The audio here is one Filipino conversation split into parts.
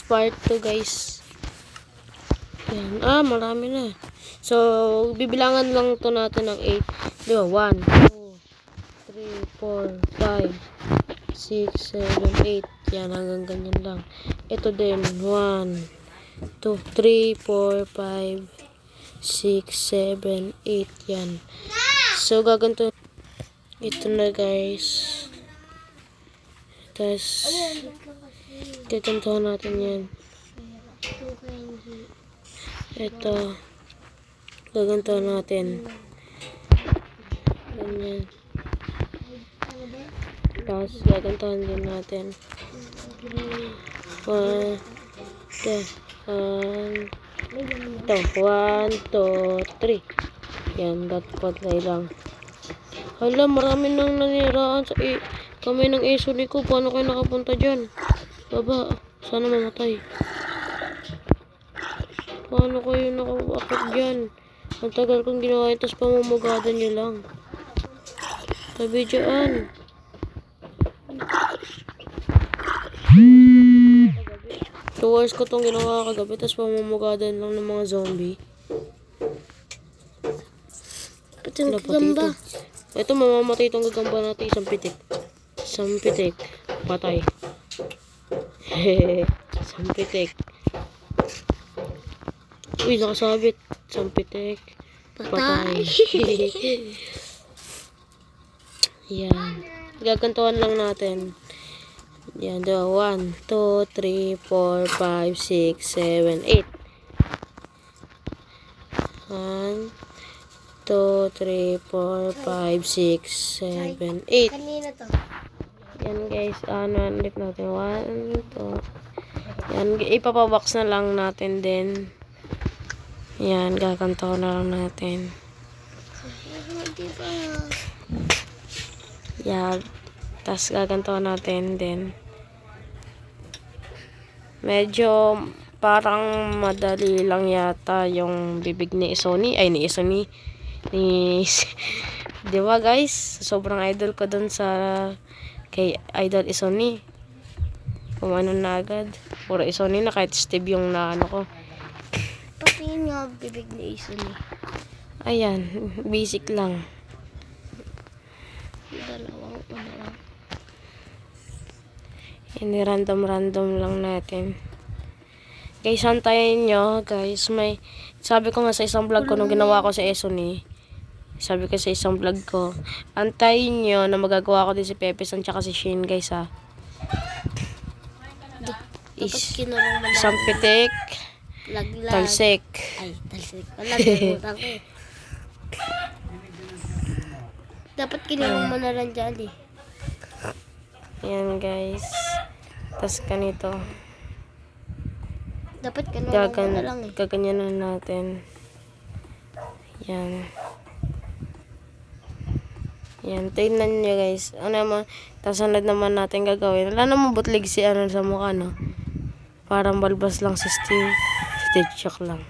part 2 guys. Yan. Marami na. So, bibilangan lang to natin ng 8. Di ba? 1, 2, 3, 4, 5, 6, 7, 8. Yan, hanggang ganyan lang. Ito din. 1, 2, 3, 4, 5, 6, 7, 8. Yan. So, gaganto. Ito na guys. Tapos, gagantohan natin yan. Ito. Gagantohan natin. Ganyan. Tapos, gagantohan din natin. 1, 2, 3. Yan, dapat lang. Hala, marami nang naniraan sa kamay ng esuli ko. Paano kayo nakapunta dyan? Baba, sana mamatay. Paano kayo nakakakit dyan? Ang tagal kong ginawa yun, tapos pamumugadan nyo lang. Tabi dyan. 2 hours ko tong ginawa kagabi, tapos pamumugadan lang ng mga zombie. Pati yung gagamba. Ito, mamamatay itong gagamba natin. Isang pitik. Patay. Isang pitik. Uy, nakasabit. Isang pitik. Patay. Yan. Gagantuhan lang natin. Yan, 1, 2, 3, 4, 5, 6, 7, 8. 1, 2, 3, 4, 5, 6, 7, 8. Kanina to. Yan guys, ulit natin. 1, 2. Yan, ipapabox na lang natin din. Yan, gaganto na lang natin. Yan, tas gaganto natin din. Medyo parang madali lang yata yung bibig ni Isoni. Ay, ni Isoni. Di ba guys? Sobrang idol ko dun sa kay Idol Isoni. Kumano na agad. Puro Isoni na, kahit Steve yung naano ko. Pati nga bibig ni Isoni. Ayan, basic lang. Dalawang. Hindi random lang natin. Guys, hantayin nyo, guys. Sabi ko nga sa isang vlog ko nung ginawa ko sa Isoni. Sabi ko sa isang vlog ko, antayin nyo na magagawa ko din si Pepe San tsaka si Shane, guys, ha. Isang pitik, Laglag. talsik. Ay, talsik pala. Nalimutan ko eh. Dapat kinulong mo na lang dyan eh. Yan, guys. Tas ganito. Dapat kinulong mo na lang eh. Gaganyanan natin. Yan. Yan, tingnan nyo guys. Tas sunod naman natin gagawin. Wala namang butlig si sa mukha, no? Parang balbas lang si Steve. Steve shock lang.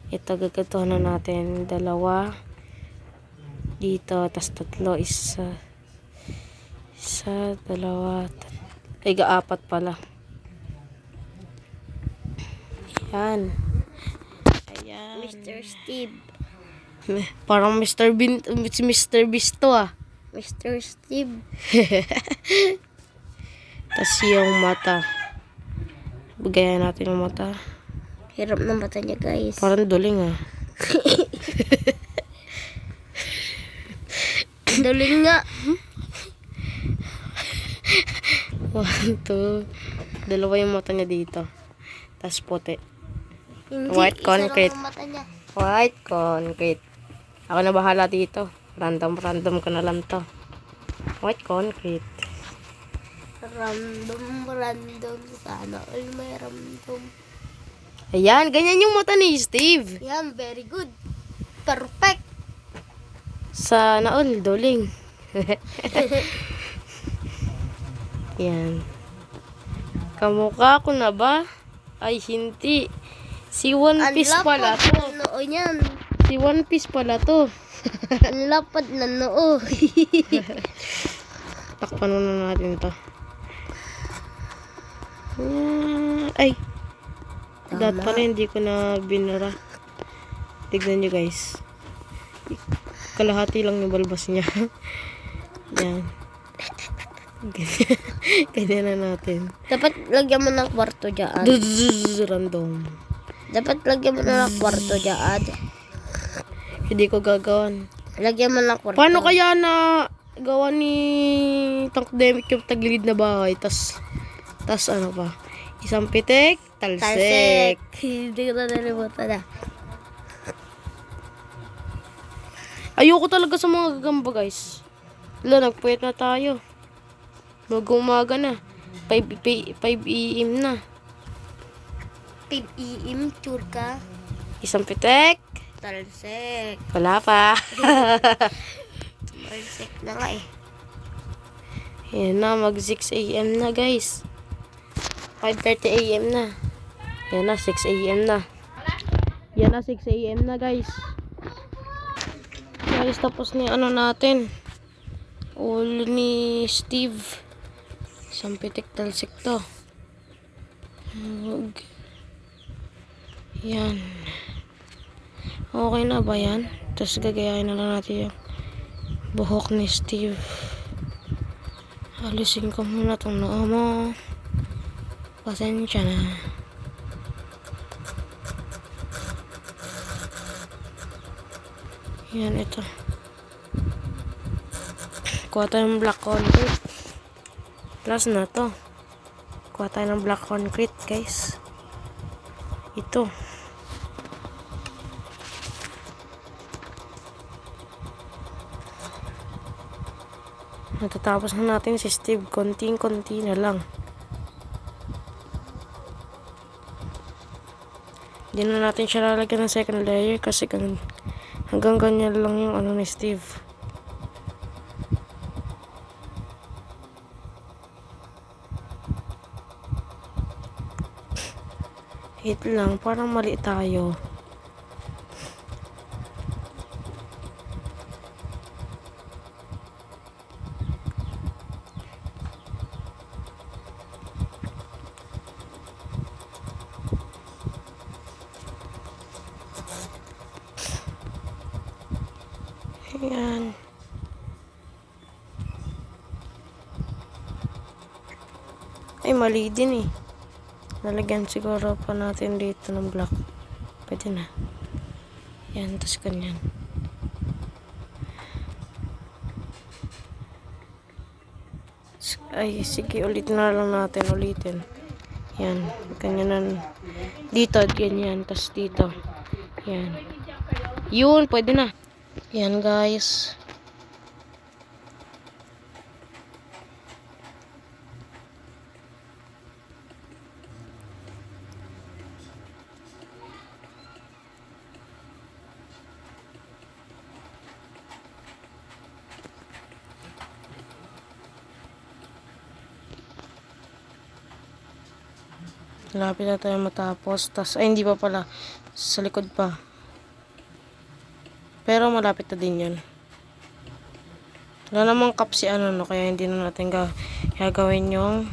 Ito, gagatuhan na natin. 2. Dito, tas 3. Isa, 2. Ay, 4 pala. Ayan. Mr. Steve. Parang Mr. Beast to, ah. Mr. Steve. Tas yung mata. Bagayan natin yung mata. Hirap ng mata niya, guys. Parang duling, ah. Daling nga. 1, 2. 2 yung mata niya dito. Tas puti. Hindi, White isa concrete. lang ang mata niya. White concrete. Ako na bahala dito. Random ko na lang to. White concrete. Random. Sana all may random. Ayan, ganyan yung mata ni Steve. Yan, very good. Perfect. Sana all, duling. Yan. Kamukha ko na ba? Ay, hindi. Si One Piece pala to. Ang lapad na noo niyan. Si One Piece pala to. Ang lapad na noo. Takpan na natin to. Yan. Ay, Tama. dapat pala hindi ko na binara. Tignan nyo guys. Kalahati lang yung balbas niya. Yan. Ganyan. Ganyan na natin. Dapat lagyan mo ng kwarto dyan. Random. Dapat lagyan mo ng kwarto dyan. Hindi ko gagawan. Lagyan mo ng kwarto. Paano kaya na gawa ni Tankdemic yung tagilid na bahay? Tas ano pa? Isang pitik, talsik. Hindi ko na nalimutan na. Ayoko talaga sa mga gagamba guys. Wala, nagpuyat na tayo. Mag-umaga na. 5 AM na. 5 AM, churka. Isang pitik. Talsik. Wala pa. Talsik na nga eh. Yan na, mag 6 AM na guys. 5:30 AM na. Yan na, 6 AM na. Yan na, 6 AM na guys. Guys, tapos ni ano natin. All ni Steve. Isang pitik talsik to. Yan. Okay na ba yan? Tapos gagayahin na lang natin yung buhok ni Steve. Alisin ko muna itong noo mo. Pasensya na. Yan, ito. Kuha tayo ng black concrete. Plus na to. Kuha tayo ng black concrete, guys. Ito. Natatapos na natin si Steve. Konting-konti na lang. Hindi na natin siya lalagyan ng second layer kasi hanggang ganyan lang yung ano ni Steve. Hit lang, parang mali tayo. Ayan. Ay, mali din eh. Nalagyan siguro pa natin dito ng black. Pwede na. Yan, tapos ganyan. Ay, sige, ulitin na lang natin. Ulitin. Yan, ganyan na. Dito, ganyan. Tapos dito. Yan. Yun, pwede na. Yan, guys. Lapit na tayo matapos. Tas, ay, hindi pa pala. Sa likod pa. Pero malapit na din yun. Wala namang cup si ano, no? Kaya hindi na natin gagawin yung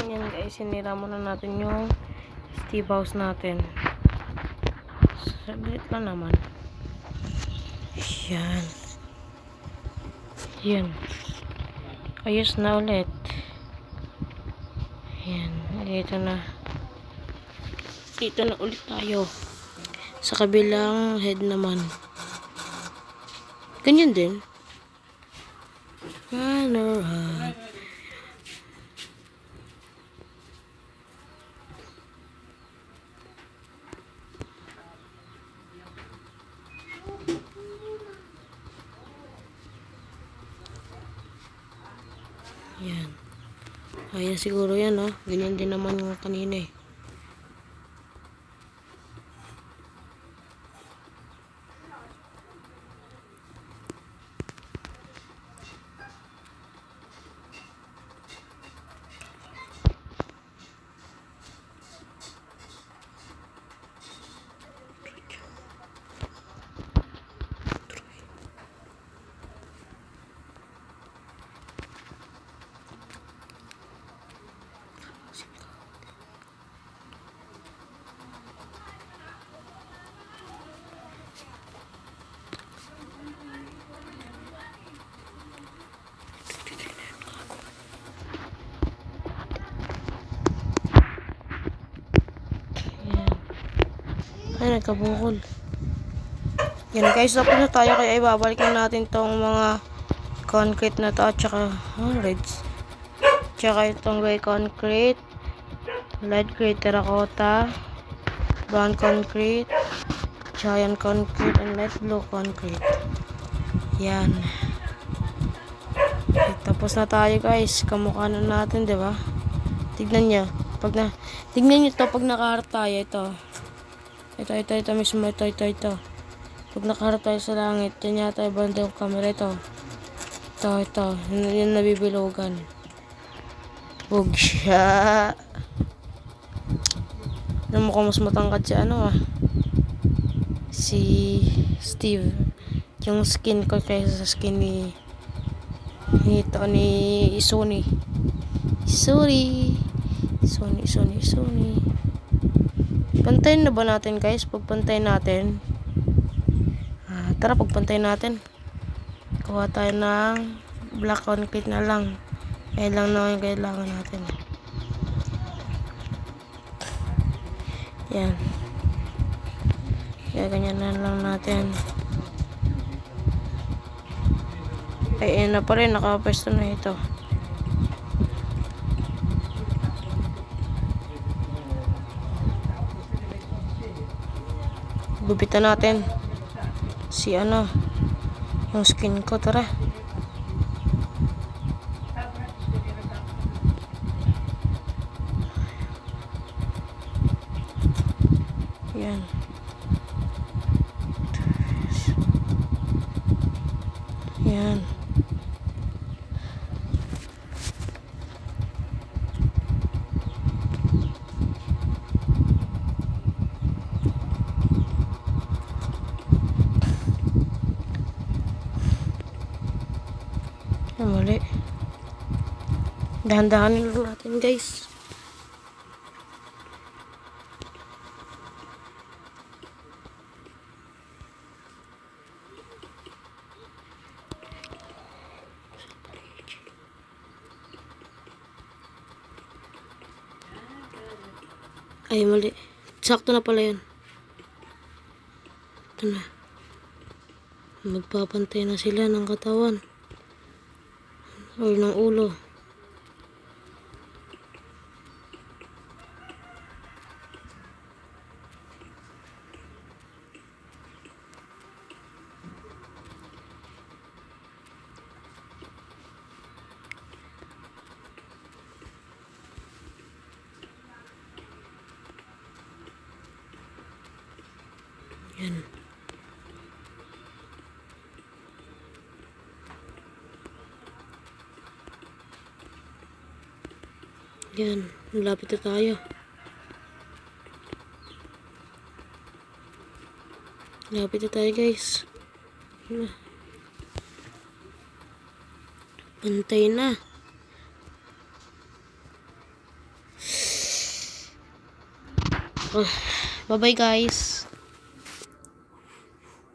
yan guys, sinira muna natin yung Steve house natin. Sabit lang naman. Yan. Yan. Ayos na ulit. Ayan. Dito na. Dito na ulit tayo. Sa kabilang head naman. Ganyan din. Alright. Yan. Ayan siguro yan, oh. Ganyan din naman yung kanina, eh. Ay, nagkabukol. Yan guys, tapos na tayo kaya ibabalik na natin tong mga concrete na to at saka reds. Tsaka itong gray concrete, light gray terracotta, brown concrete, giant concrete, and light blue concrete. Yan. Okay, tapos na tayo guys. Kamukha na natin, di ba? Tignan nyo. Tignan nyo to pag nakaharap tayo. Ito mismo. Ito. Pag nakaharap tayo sa langit, yan yata yung banda yung camera. Ito. Yung nabibilogan. Huwag siya. Mukhang mas matangkad si si Steve. Yung skin ko kaysa sa skin ni Sony. Pantayin na ba natin guys? Pagpantayin natin. Tara pagpantayin natin. Kuha tayo ng black concrete na lang. Ayan lang na yung kailangan natin. Yan. Kaya ganyan na lang natin. Ay, ayan na pa rin. Nakapesto na ito. Gupitan natin si yung skin ko. Tara. Yan. Yan. Mali. Dahan-dahanin lang natin guys. Ay, mali. Sakto na pala yun. Ito na. Magpapantay na sila ng katawan. Or ng ulo. Yan. Yan, malapit na tayo. Malapit na tayo guys. Pantay na. Bye bye guys.